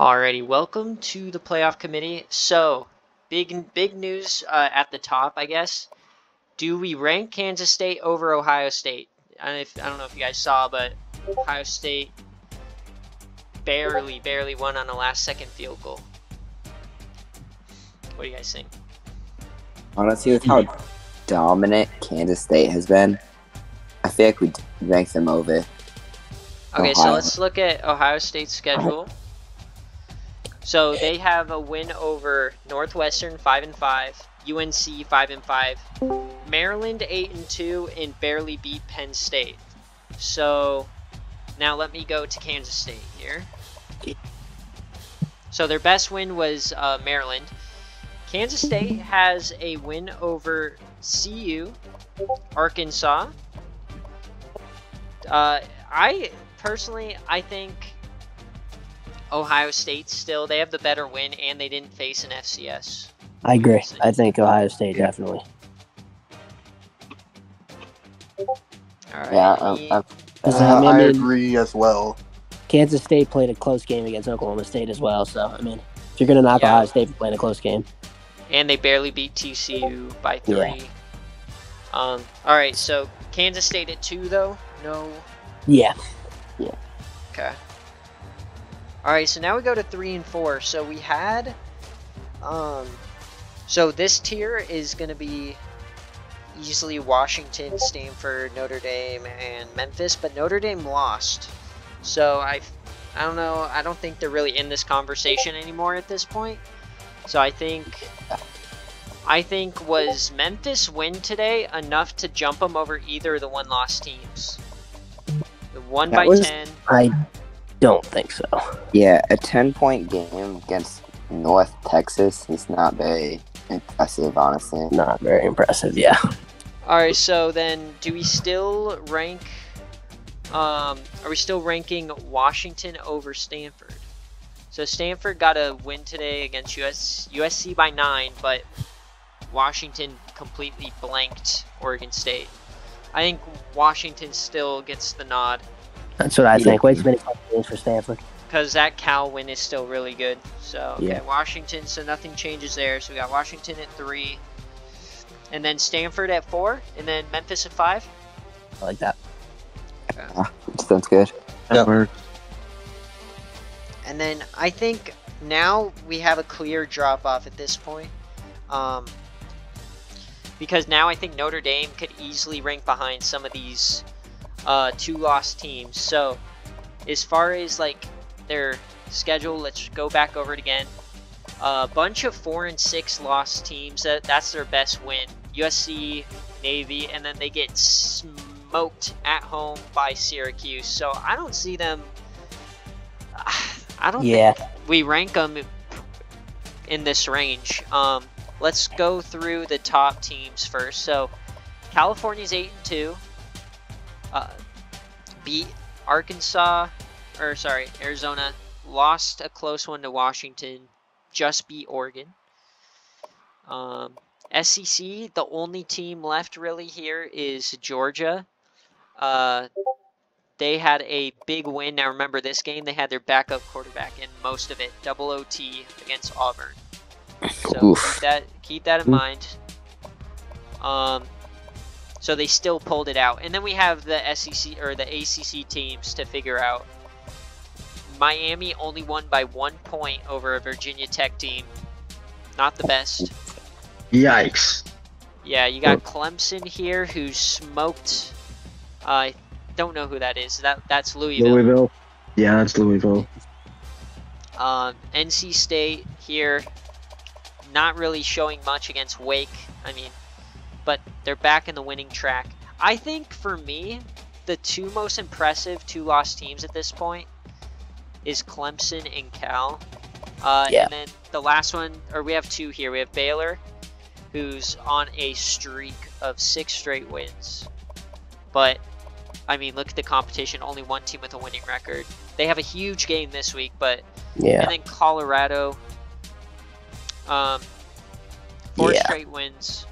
Alrighty, welcome to the playoff committee. So, big news at the top, I guess. Do we rank Kansas State over Ohio State? I don't know if you guys saw, but Ohio State barely won on a last-second field goal. What do you guys think? Honestly, with how dominant Kansas State has been, I feel like we'd rank them over Okay, Ohio. so let's look at Ohio State's schedule. So they have a win over Northwestern 5-5, UNC 5-5, Maryland 8-2, and barely beat Penn State. So now let me go to Kansas State here. So their best win was Maryland. Kansas State has a win over CU, Arkansas. I think Ohio State still, they have the better win, and they didn't face an FCS. I agree. I think Ohio State definitely. Alright. Yeah, I agree as well. Kansas State played a close game against Oklahoma State as well, so, I mean, if you're going to knock Ohio State for playing a close game. And they barely beat TCU by 3. Yeah. Alright, so Kansas State at 2, though? No? Yeah. Okay. Alright, so now we go to 3 and 4. So we had, so this tier is going to be easily Washington, Stanford, Notre Dame, and Memphis, but Notre Dame lost. So I don't know, I don't think they're really in this conversation anymore at this point. So I think was Memphis win today enough to jump them over either of the one-loss teams? The 1 by 10. I don't think so. Yeah, a 10-point game against North Texas is not very impressive, honestly. Not very impressive, yeah. Alright, so then do we still rank, are we still ranking Washington over Stanford? So Stanford got a win today against USC by 9, but Washington completely blanked Oregon State. I think Washington still gets the nod. That's what I think. Way too many games for Stanford. Because that Cal win is still really good. So, okay, Yeah. Washington, so nothing changes there. So we got Washington at 3, and then Stanford at 4, and then Memphis at 5. I like that. Yeah, sounds good. That works. And then I think now we have a clear drop-off at this point. Because now I think Notre Dame could easily rank behind some of these 2-loss teams. So as far as like their schedule, let's go back over it again. A bunch of 4 and 6 loss teams, that's their best win. USC, Navy, and then they get smoked at home by Syracuse. So I don't see them, I don't think we rank them in this range. Let's go through the top teams first. So California's 8-2. Beat Arizona, lost a close one to Washington, just beat Oregon. SEC, the only team left really here is Georgia. They had a big win. Now remember, this game they had their backup quarterback in most of it, double OT against Auburn. So keep that in mind. So they still pulled it out. And then we have the SEC or the ACC teams to figure out. Miami only won by 1 point over a Virginia Tech team. Not the best. Yikes. Yeah, you got Clemson here who smoked. I don't know who that is. That's Louisville. Yeah, that's Louisville. NC State here, not really showing much against Wake. I mean, but they're back in the winning track. I think for me, the 2 most impressive 2-loss teams at this point is Clemson and Cal. And then the last one, or we have 2 here. We have Baylor, who's on a streak of 6 straight wins. But, I mean, look at the competition. Only 1 team with a winning record. They have a huge game this week, but... Yeah. And then Colorado, 4 straight wins.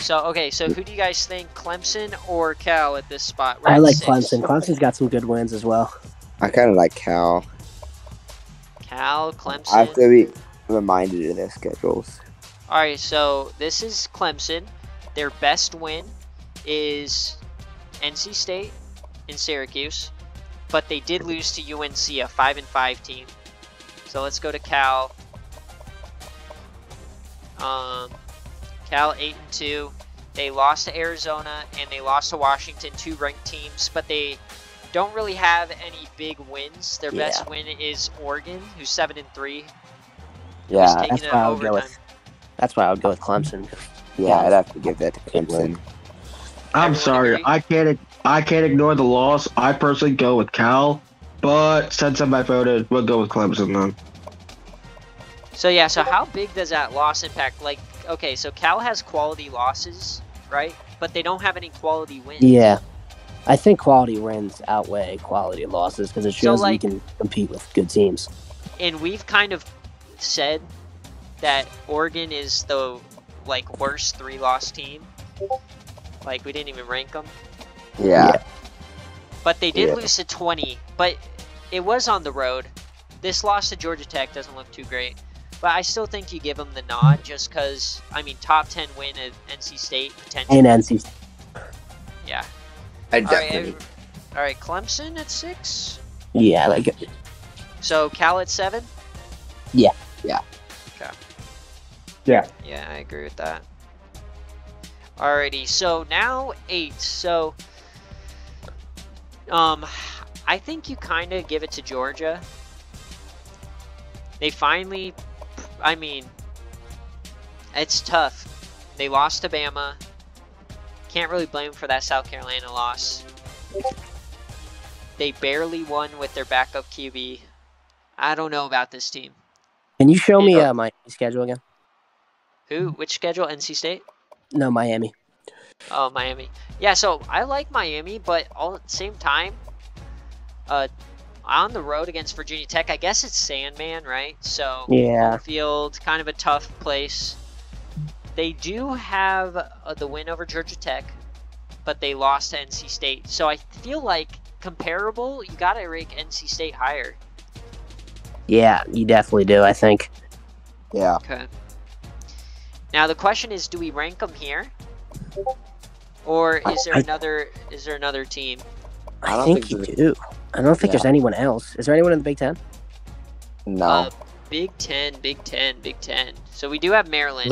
So, okay, so who do you guys think, Clemson or Cal at this spot? I like Clemson. Clemson's got some good wins as well. I kind of like Cal. Cal, I have Clemson. to be reminded of their schedules. All right, so this is Clemson. Their best win is NC State and Syracuse, but they did lose to UNC, a 5-5 team. So let's go to Cal. Cal 8-2. They lost to Arizona and they lost to Washington, 2 ranked teams, but they don't really have any big wins. Their best win is Oregon, who's 7-3. Yeah, that's why I would go with. That's why I would go with Clemson. Yeah, I'd have to give that to Clemson. I'm Everyone sorry, agree? I can't ignore the loss. I personally go with Cal, but since I'm voted, we'll go with Clemson then. So yeah, so how big does that loss impact? Like, okay, so Cal has quality losses, right? But they don't have any quality wins. Yeah. I think quality wins outweigh quality losses because it shows like, you can compete with good teams. And we've kind of said that Oregon is the like worst 3-loss team. Like we didn't even rank them. Yeah. But they did lose to 20. But it was on the road. This loss to Georgia Tech doesn't look too great. But I still think you give them the nod just because, I mean, top 10 win at NC State potentially. And NC State. Yeah. I definitely. All right, Clemson at 6. Yeah, like it. So Cal at 7. Yeah. Yeah. Okay. Yeah. Yeah, I agree with that. Alrighty, so now 8. So, I think you kind of give it to Georgia. They finally, I mean, it's tough. They lost to Bama. Can't really blame them for that South Carolina loss. They barely won with their backup QB. I don't know about this team. Can you show me my schedule again? Who? Which schedule? NC State? No, Miami. Oh, Miami. Yeah, so I like Miami, but all at the same time, on the road against Virginia Tech, I guess it's Sandman, right? So, home field, kind of a tough place. They do have the win over Georgia Tech, but they lost to NC State. So I feel like comparable, you got to rank NC State higher. Yeah, you definitely do, I think. Yeah. Okay. Now the question is, do we rank them here? Or is there another team? I think you do. I don't think there's anyone else. Is there anyone in the Big Ten? No. Big Ten. So we do have Maryland.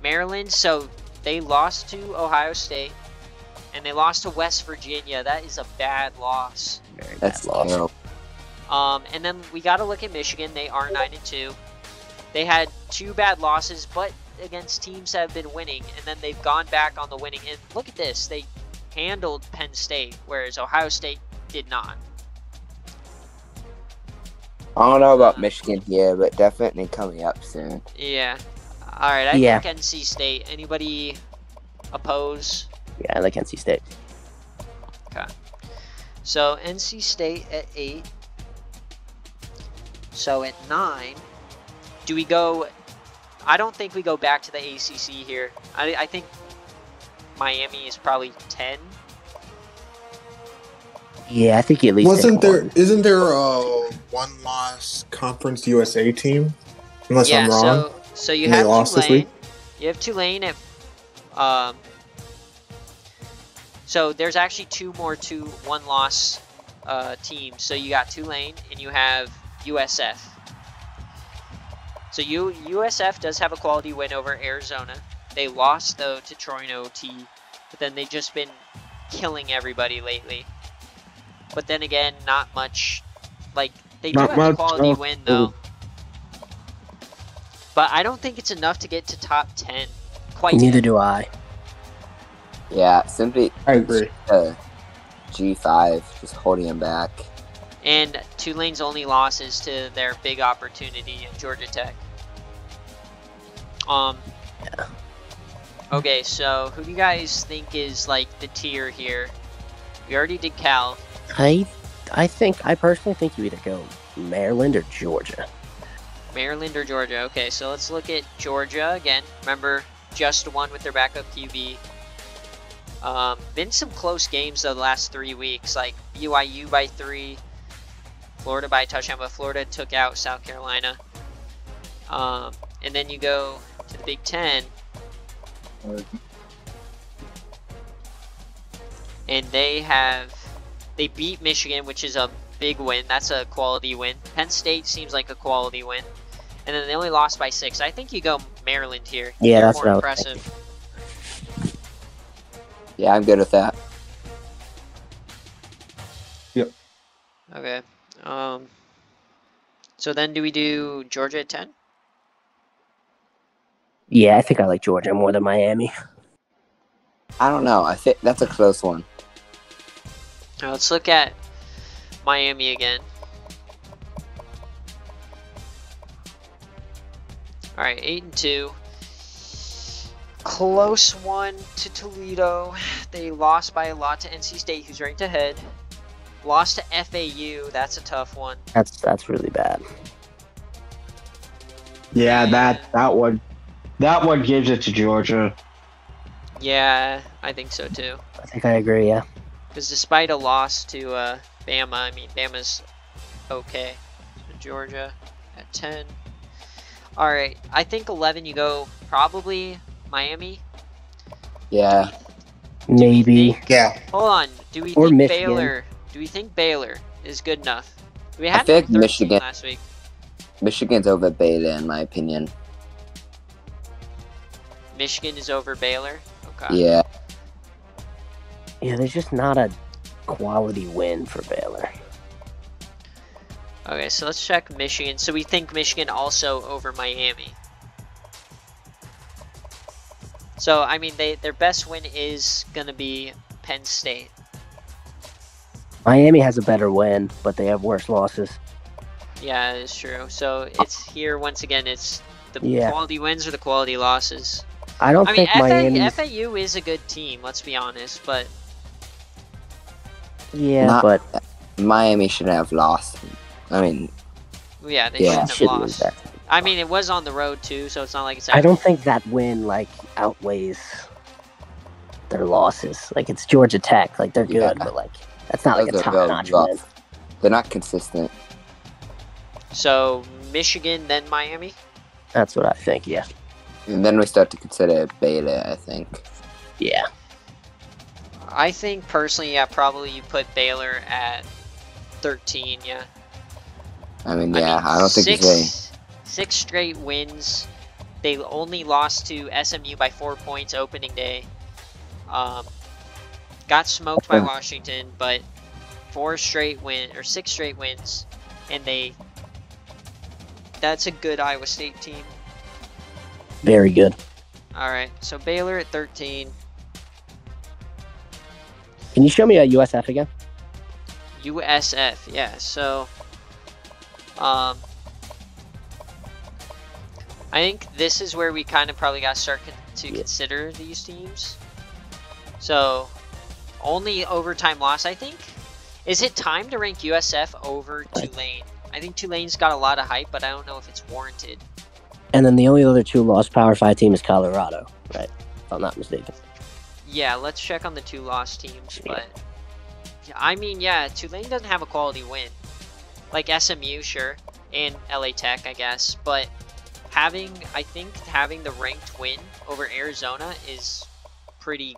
Maryland, so they lost to Ohio State. And they lost to West Virginia. That is a bad loss. Very That's bad loss. terrible. And then we got to look at Michigan. They are 9-2. They had 2 bad losses, but against teams that have been winning. And then they've gone back on the winning. And look at this. They handled Penn State, whereas Ohio State did not. I don't know about Michigan here, but definitely coming up soon. Yeah. All right, I think NC State. Anybody oppose? Yeah, I like NC State. Okay. So NC State at 8. So at 9, do we go? I don't think we go back to the ACC here. I think Miami is probably 10. Yeah, I think you at least isn't there a one-loss Conference USA team? Unless I'm wrong. So you And they have lost this Tulane. week? You have Tulane at so there's actually 2 more 1-loss teams. So you got Tulane and you have USF. So USF does have a quality win over Arizona. They lost though to Troy and OT, but then they've just been killing everybody lately. But then again, not much. Like they do have a quality win though. But I don't think it's enough to get to top 10. Quite Neither yet. do I. Yeah, simply I agree. G5 just holding him back. And Tulane's only loss is to their big opportunity in Georgia Tech. Okay, so who do you guys think is like the tier here? We already did Cal. I personally think you either go Maryland or Georgia. Maryland or Georgia. Okay, so let's look at Georgia again. Remember, just won with their backup QB. Been some close games though the last 3 weeks, like BYU by 3, Florida by a touchdown, but Florida took out South Carolina. And then you go to the Big Ten, and they beat Michigan, which is a big win. That's a quality win. Penn State seems like a quality win. And then they only lost by 6. I think you go Maryland here. Yeah, They're that's more what I was impressive. Yeah, I'm good with that. Okay. So then do we do Georgia at 10? Yeah, I think I like Georgia more than Miami. I don't know. I think that's a close one. Now let's look at Miami again. All right, 8-2. Close one to Toledo. They lost by a lot to NC State, who's ranked ahead. Lost to FAU. That's a tough one. That's really bad. Yeah, that one gives it to Georgia. Yeah, I think so too. I think I agree, yeah. Because despite a loss to Bama, I mean, Bama's okay. So Georgia at 10. All right, I think 11 you go probably Miami. Yeah. Maybe. Yeah. Hold on. Do we Or think Michigan. Baylor? Do we think Baylor is good enough? We had feel like 13 Michigan- last week. Michigan's over Beta, in my opinion. Michigan is over Baylor. Okay. Yeah. Yeah, there's just not a quality win for Baylor. Okay, so let's check Michigan. So we think Michigan also over Miami. So I mean, their best win is gonna be Penn State. Miami has a better win, but they have worse losses. Yeah, it's true. So it's here once again. It's the Yeah. quality wins or the quality losses. I don't I mean, think Miami. FAU is a good team. Let's be honest, but Yeah, Not- but Miami shouldn't have lost. I mean, yeah, they Yeah. shouldn't have shouldn't lose lost. that. I mean, it was on the road too, so it's not like it's. I don't think that win outweighs their losses. Like it's Georgia Tech, like they're good, Yeah. but that's not like those a are top real notch rough. win. They're not consistent. So Michigan, then Miami. That's what I think. Yeah, And then we start to consider Beta, I think. yeah. I think personally, yeah, probably you put Baylor at 13. Yeah. I mean, I don't think it's six straight wins. They only lost to SMU by 4 points opening day. Got smoked by Washington, but 6 straight wins, and that's a good Iowa State team. Very good. All right, so Baylor at 13, Can you show me a USF again? USF, yeah. So, I think this is where we kind of probably got to start to consider these teams. So, only overtime loss, I think. Is it time to rank USF over Tulane? I think Tulane's got a lot of hype, but I don't know if it's warranted. And then the only other two lost Power 5 team is Colorado, right? If I'm not mistaken. Yeah, let's check on the 2 lost teams, but I mean, yeah, Tulane doesn't have a quality win. Like SMU, sure, and LA Tech, I guess, but having the ranked win over Arizona is pretty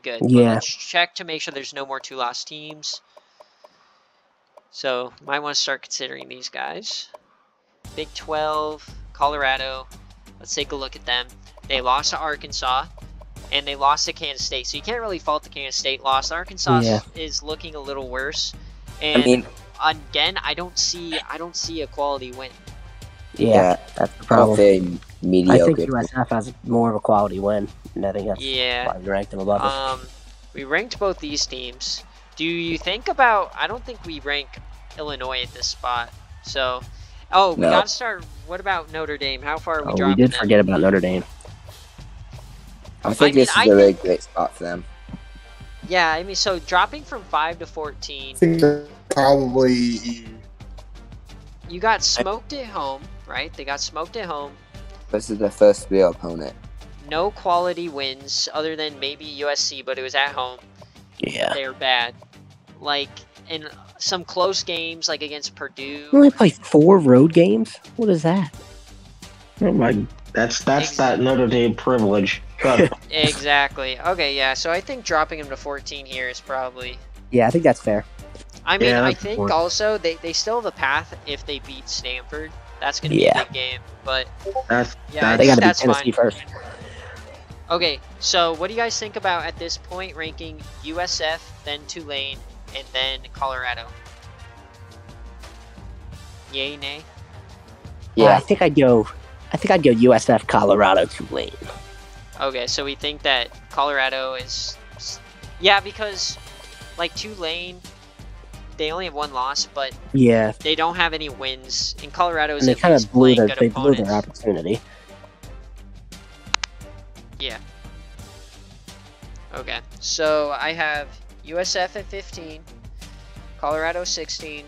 good. But Yeah. let's check to make sure there's no more 2 lost teams. So, might want to start considering these guys. Big 12, Colorado. Let's take a look at them. They lost to Arkansas, and they lost to Kansas State. So you can't really fault the Kansas State loss. Arkansas is looking a little worse. And I mean, again, I don't see a quality win. Yeah, that's the I'll problem. say I mediocre. think USF has more of a quality win, and I think that's Yeah. why we ranked them above us. We ranked both these teams. Do you think about? I don't think we rank Illinois at this spot. So, we No. gotta start. What about Notre Dame? How far are we We dropping did them? forget about Notre Dame. I think this is a really great spot for them. Yeah, I mean, so dropping from 5 to 14. I think they're probably. You got smoked at home, right? They got smoked at home. This is their first real opponent. No quality wins other than maybe USC, but it was at home. Yeah. They're bad. Like, and some close games like against Purdue. We only play 4 road games. What is that? Oh my, that's that Notre Dame privilege. Exactly. Okay, yeah. So I think dropping him to 14 here is probably. Yeah, I think that's fair. I mean, Yeah, I that's think fair. also they still have a path if they beat Stanford. That's going to be Yeah. a big game. But That's yeah, I They think got to beat that's Tennessee fine. first. Okay, so what do you guys think about at this point ranking USF, then Tulane, and then Colorado? Yay, nay? Yeah. I think I'd go USF, Colorado, Tulane. Okay, so we think that Colorado is... Yeah, because, like, Tulane, they only have 1 loss, but Yeah, they don't have any wins. And Colorado is and they at kind least of blew playing their good opponents. opportunity. Yeah. Okay, so I have USF at 15, Colorado 16,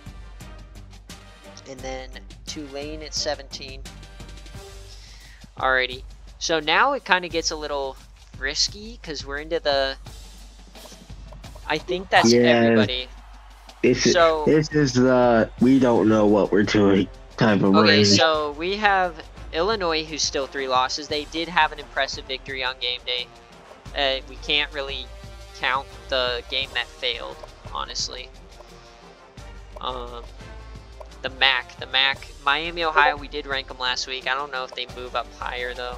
and then Tulane at 17. Alrighty. So now it kind of gets a little risky because we're into the... I think that's Yeah. everybody. This is So- the we don't know what we're doing type of Okay, range. so we have Illinois, who's still 3 losses. They did have an impressive victory on game day. We can't really count the game that failed, honestly. The MAC, Miami, Ohio, we did rank them last week. I don't know if they move up higher, though.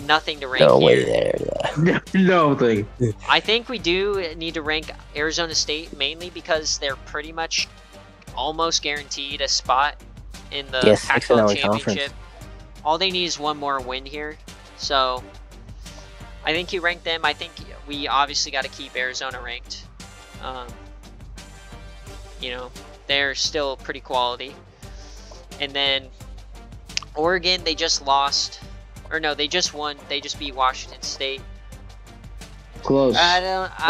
Nothing to rank No here. way there. Yeah. No thing. I think we do need to rank Arizona State mainly because they're pretty much almost guaranteed a spot in the Yeah, 6-0 Pac-12 in conference. championship. All they need is 1 more win here. So I think you rank them. I think we obviously got to keep Arizona ranked. You know, they're still pretty quality. And then Oregon, they just lost. Or no, they just won. They just beat Washington State. Close. I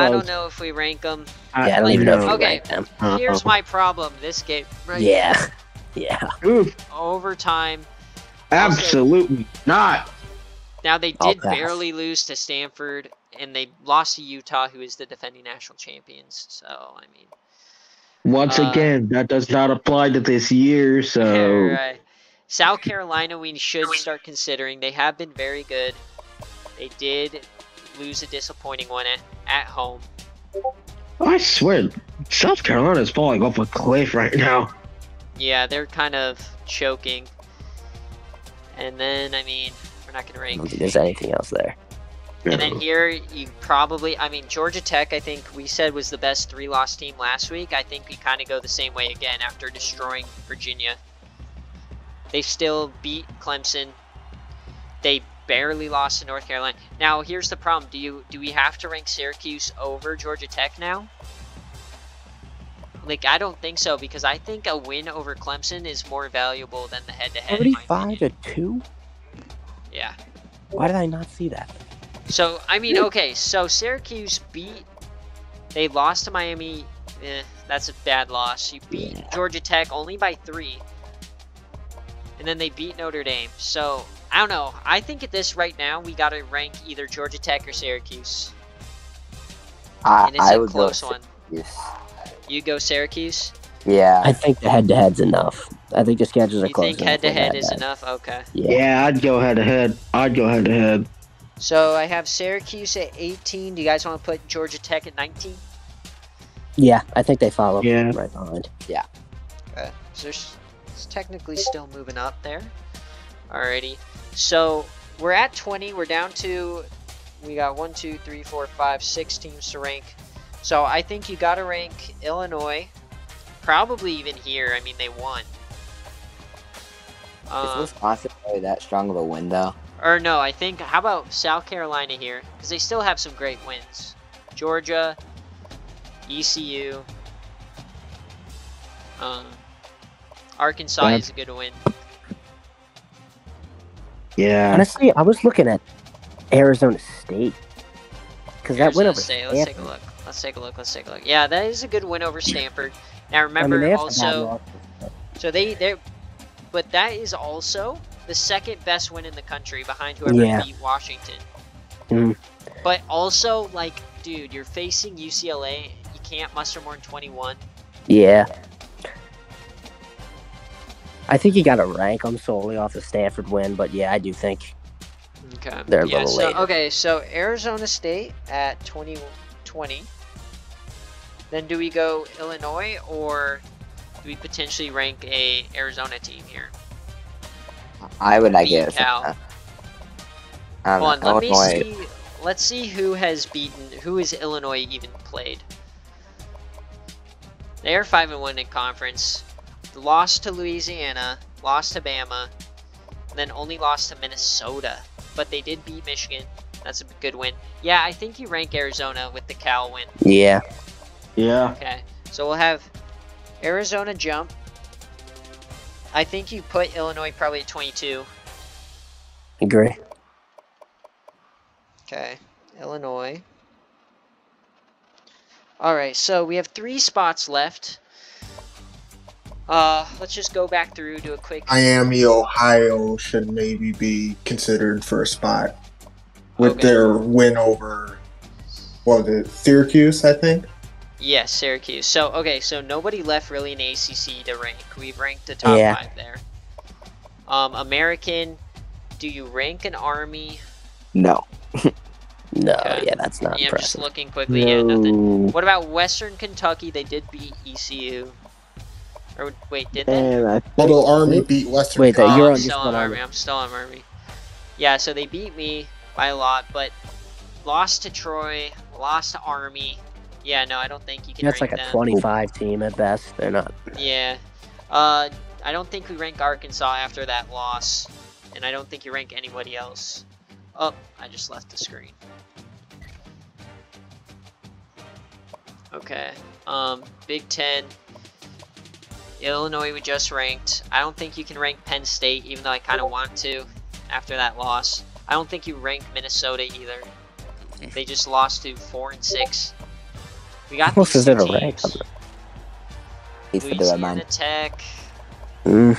don't know if we rank them. Yeah, I don't even know if you Okay. rank them. Here's my problem. This game, right? Yeah, yeah. Oof, Overtime. absolutely not. Now they I'll did pass. barely lose to Stanford, and they lost to Utah, who is the defending national champions. So I mean, Once again, that does not apply to this year. So right. South Carolina, we should start considering. They have been very good. They did lose a disappointing one at home. I swear, South Carolina is falling off a cliff right now. Yeah, they're kind of choking. And then, I mean, we're not going to I rank. don't think there's anything else there. And then here, you probably, I mean, Georgia Tech, I think we said was the best 3-loss team last week. I think we kind of go the same way again after destroying Virginia. They still beat Clemson. They barely lost to North Carolina. Now, here's the problem. Do we have to rank Syracuse over Georgia Tech now? Like, I don't think so, because I think a win over Clemson is more valuable than the head-to-head. in my opinion. 35-2. Yeah. Why did I not see that? So, I mean, okay, so Syracuse they lost to Miami. That's a bad loss. You beat Yeah. Georgia Tech only by 3. And then they beat Notre Dame. So, I don't know. I think at this right now, we got to rank either Georgia Tech or Syracuse. And it's I a would close go one. Syracuse. You go Syracuse? Yeah. I think the head-to-head's enough. I think the schedules are You close think enough. head-to-head is enough? Okay. Yeah. Yeah, I'd go head to head. So, I have Syracuse at 18. Do you guys want to put Georgia Tech at 19? Yeah, I think they follow Yeah. right behind. Okay. So it's technically still moving up there. Alrighty. So we're at 20. We're down to, we got 1, 2, 3, 4, 5, 6 teams to rank. So I think you got to rank Illinois. Probably even here. I mean, they won. Is Wisconsin really that strong of a win, though? Or no, I think, how about South Carolina here? Because they still have some great wins. Georgia, ECU, Arkansas Yeah. is a good win. Yeah. Honestly, I was looking at Arizona State because that win Arizona over State, let's take a Stanford. look. Let's take a look. Yeah, that is a good win over Stanford. Now I remember mean, they have some bad also, losses. so but that is also the second best win in the country behind whoever Yeah. beat Washington. Mhm. But also, like, dude, you're facing UCLA. You can't muster more than 21. Yeah. I think you got to rank them solely off the Stanford win, but yeah, I do think Okay. they're a Yeah. little So later. okay. So Arizona State at 20. Then do we go Illinois, or do we potentially rank a Arizona team here? I would like Beat it. Cal. Um, Hold on, let me Illinois. see. Let's see who has Illinois even played. They are 5-1 in conference. Lost to Louisiana, lost to Bama, and then only lost to Minnesota. But they did beat Michigan. That's a good win. Yeah, I think you rank Arizona with the Cal win. Yeah. Yeah. Okay, so we'll have Arizona jump. I think you put Illinois probably at 22. Agree. Okay, Illinois. Alright, so we have 3 spots left. Let's just go back through, do a quick... Miami, Ohio should maybe be considered for a spot with Okay. their win over, what was it, Syracuse, I think? Yes, Syracuse. So, okay, so nobody left really in ACC to rank. We've ranked the top Yeah. 5 there. American, do you rank an Army? No. No, Okay. yeah, that's not Yeah, I'm just impressive. looking quickly. Yeah, nothing. No. What about Western Kentucky? They did beat ECU. Or, wait, did they? And I Although think Army beat Western Wait, Cal. you're I'm on still just on one Army. I'm still on Army. Yeah, so they beat me by a lot, but lost to Troy, lost to Army. Yeah, no, I don't think you can That's rank like a them. 25 team at best. They're not. Yeah. I don't think we rank Arkansas after that loss. And I don't think you rank anybody else. Oh, I just left the screen. Okay. Big Ten. Illinois we just ranked. I don't think you can rank Penn State, even though I kind of want to after that loss. I don't think you rank Minnesota either. They just lost to 4 and 6. We got Most these is two it a rank? teams. He's for the red Louisiana line. Tech. Mm.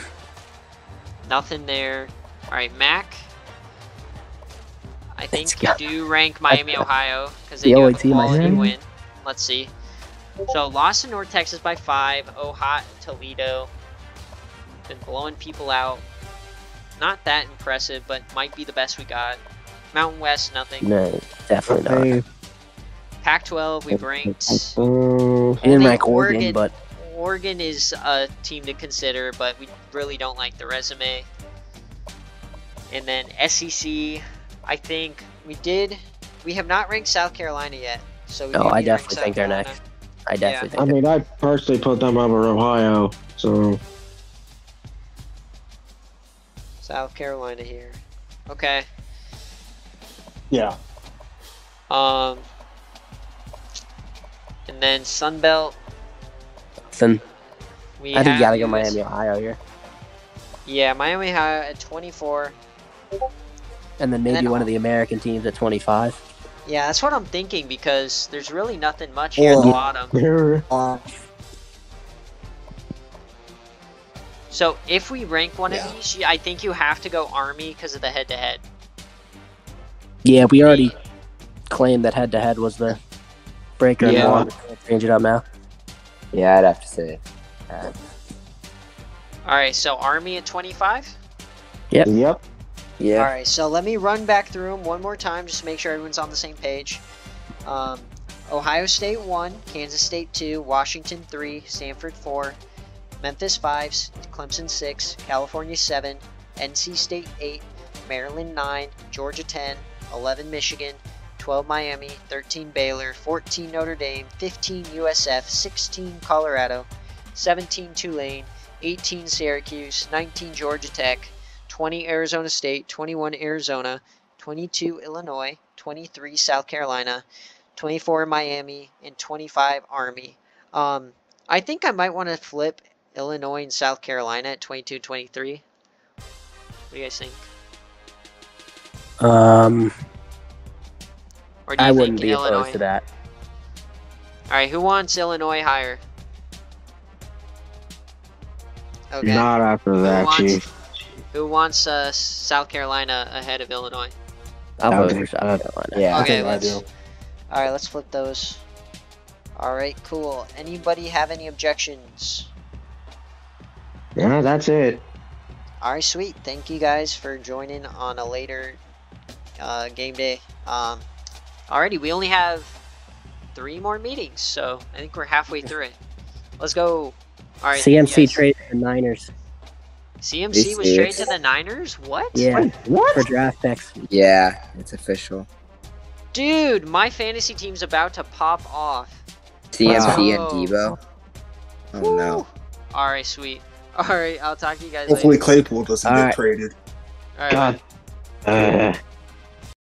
Nothing there. Alright, Mac. I think Let's you go. do rank Miami, Ohio, because they The do only have a team I quality see. win. Let's see. So, lost to North Texas by 5. Ohio, Toledo. Been blowing people out. Not that impressive, but might be the best we got. Mountain West, nothing. No, definitely not. Pac-12, we've ranked. I didn't Only rank Oregon, but Oregon is a team to consider, but we really don't like the resume. And then SEC, I think we have not ranked South Carolina yet. So we no, do I need to rank definitely South think they're Carolina. next. I definitely I think. mean, I personally put them over Ohio, so South Carolina here. Okay. Yeah. And then Sun Belt. Then We I think you gotta go US Miami, Ohio here, Yeah, Miami Ohio at 24. and then maybe then one of the American teams at 25. Yeah, that's what I'm thinking because there's really nothing much here at the Or- bottom. they're So if we rank one Yeah. of these, I think you have to go Army because of the head-to-head. Yeah, we already claimed that head-to-head was the breaker. and Yeah. one. We can't change it up now. Yeah, I'd have to say. All right, so Army at 25. yep. Yeah. All right, so let me run back through them one more time just to make sure everyone's on the same page. Ohio State 1, Kansas State 2, Washington 3, Stanford 4, Memphis 5, Clemson 6, California 7, NC State 8, Maryland 9, Georgia 10, 11 Michigan, 12 Miami, 13 Baylor, 14 Notre Dame, 15 USF, 16 Colorado, 17 Tulane, 18 Syracuse, 19 Georgia Tech, 20 Arizona State, 21 Arizona, 22 Illinois, 23 South Carolina, 24 Miami, and 25 Army. I think I might want to flip Illinois and South Carolina at 22-23. What do you guys think? Or do you I wouldn't think be Illinois? opposed to that. All right, who wants Illinois higher? Okay. Not after that, wants- Chief. Who wants South Carolina ahead of Illinois? I'll vote Okay. for South Carolina. Yeah. Okay, I let's. do. All right, let's flip those. Alright, cool. Anybody have any objections? Yeah, that's it. Alright, sweet. Thank you guys for joining on a later game day. Alrighty, we only have 3 more meetings, so I think we're halfway through it. Let's go. Alright. CMC yes. traded the Niners. CMC was traded to the Niners? What? Yeah, What? for draft picks. Yeah, it's official. Dude, my fantasy team's about to pop off. CMC Wow. and Debo. Oh no. Alright, sweet. Alright, I'll talk to you guys Hopefully later. Claypool doesn't All get right. traded. Alright, God.